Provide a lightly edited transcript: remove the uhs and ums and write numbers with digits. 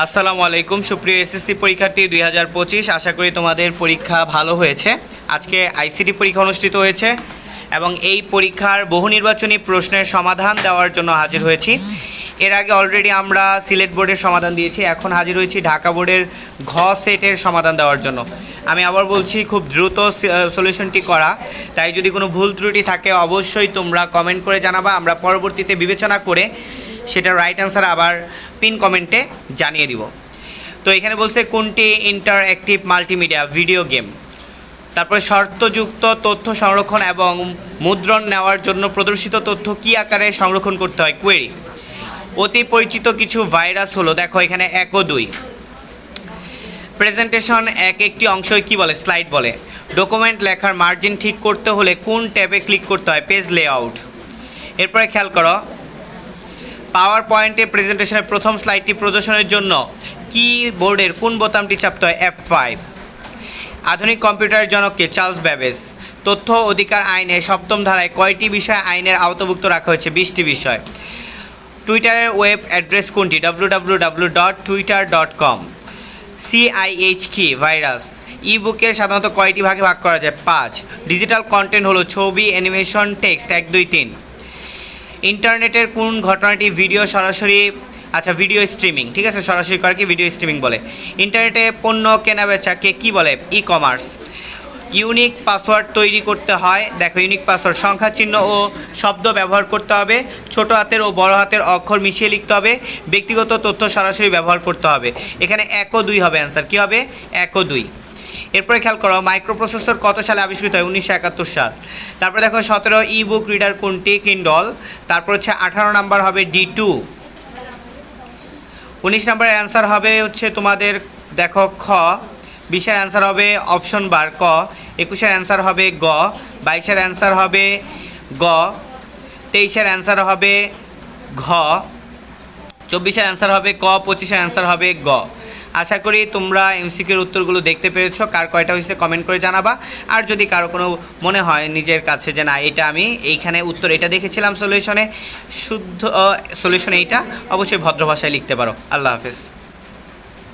আসসালামু আলাইকুম সুপ্রিয় এসএসসি পরীক্ষার্থী 2025। আশা করি তোমাদের পরীক্ষা ভালো হয়েছে। আজকে আইসিটি পরীক্ষা অনুষ্ঠিত হয়েছে এবং এই পরীক্ষার বহু নির্বাচনী প্রশ্নের সমাধান দেওয়ার জন্য হাজির হয়েছি। এর আগে অলরেডি আমরা সিলেট বোর্ডের সমাধান দিয়েছি, এখন হাজির হয়েছি ঢাকা বোর্ডের ঘ সেটের সমাধান দেওয়ার জন্য। আমি আবার বলছি, খুব দ্রুত সলিউশনটি করা, তাই যদি কোনো ভুল ত্রুটি থাকে অবশ্যই তোমরা কমেন্ট করে জানাবা। আমরা পরবর্তীতে বিবেচনা করে সেটা রাইট অ্যান্সার আবার পিন কমেন্টে জানিয়ে দিব। তো এখানে বলছে কোনটি ইন্টারঅ্যাক্টিভ মাল্টিমিডিয়া ভিডিও গেম। তারপরে শর্তযুক্ত তথ্য সংরক্ষণ এবং মুদ্রণ নেওয়ার জন্য প্রদর্শিত তথ্য কী আকারে সংরক্ষণ করতে হয়, কোয়েরি। অতি পরিচিত কিছু ভাইরাস হলো, দেখো এখানে 1 ও 2। প্রেজেন্টেশন একটি অংশ কী বলে, স্লাইড বলে। ডকুমেন্ট লেখার মার্জিন ঠিক করতে হলে কোন ট্যাবে ক্লিক করতে হয়, পেজ লেআউট। এরপরে খেয়াল করো, পাওয়ার পয়েন্টে প্রেজেন্টেশনের প্রথম স্লাইডটি প্রদর্শনের জন্য কিবোর্ডের কোন বোতামটি চাপতে হয়, F5। আধুনিক কম্পিউটারের জনককে, চার্লস ব্যাবেজ। তথ্য অধিকার আইনের 7ম ধারায় কয়টি বিষয় আইনের আওতাভুক্ত রাখা হয়েছে, 20টি বিষয়। টুইটারের ওয়েব অ্যাড্রেস কোনটি, www.twitter.com। CIH কি, ভাইরাস। ইবুকের সাধারণত কয়টি ভাগে ভাগ করা যায়, 5। ডিজিটাল কন্টেন্ট হলো ছবি, অ্যানিমেশন, টেক্সট, 1, 2, 3। ইন্টারনেটের কোন ঘটনাটি ভিডিও সরাসরি, ভিডিও স্ট্রিমিং, ঠিক আছে, সরাসরি করে কি ভিডিও স্ট্রিমিং বলে। ইন্টারনেটে পণ্য কেনা বেচাকে কী বলে, ই কমার্স। ইউনিক পাসওয়ার্ড তৈরি করতে হয়, দেখো ইউনিক পাসওয়ার্ড সংখ্যা চিহ্ন ও শব্দ ব্যবহার করতে হবে, ছোট হাতের ও বড় হাতের অক্ষর মিশিয়ে লিখতে হবে, ব্যক্তিগত তথ্য সরাসরি ব্যবহার করতে হবে। এখানে 1 ও 2 হবে অ্যান্সার, কী হবে, 1 ও 2। এরপরে খেয়াল করো, মাইক্রোপ্রসেসর কত সালে আবিষ্কৃত হয়, 1971 সাল। তারপরে দেখো 17 ই বুক রিডার কোনটি, কিন্ডল। তারপর হচ্ছে 18 নাম্বার হবে D2। 19 নাম্বারের অ্যান্সার হবে হচ্ছে তোমাদের দেখো খ। 20-এর অ্যান্সার হবে অপশন বার ক। 21-এর অ্যান্সার হবে গ। 22-এর অ্যান্সার হবে গ। 23-এর অ্যান্সার হবে ঘ। 24-এর অ্যান্সার হবে ক। 25-এর অ্যান্সার হবে গ। আশা করি তোমরা এমসিকিউর উত্তরগুলো দেখতে পেরেছো, কার কয়টা হয়েছে কমেন্ট করে জানাবা। আর যদি কারো কোনো মনে হয় নিজের কাছে যে না এটা আমি এইখানে উত্তর এটা দেখেছিলাম সলিউশনে, শুদ্ধ সলিউশন এইটা, অবশ্যই ভদ্র ভাষায় লিখতে পারো। আল্লাহ হাফেজ।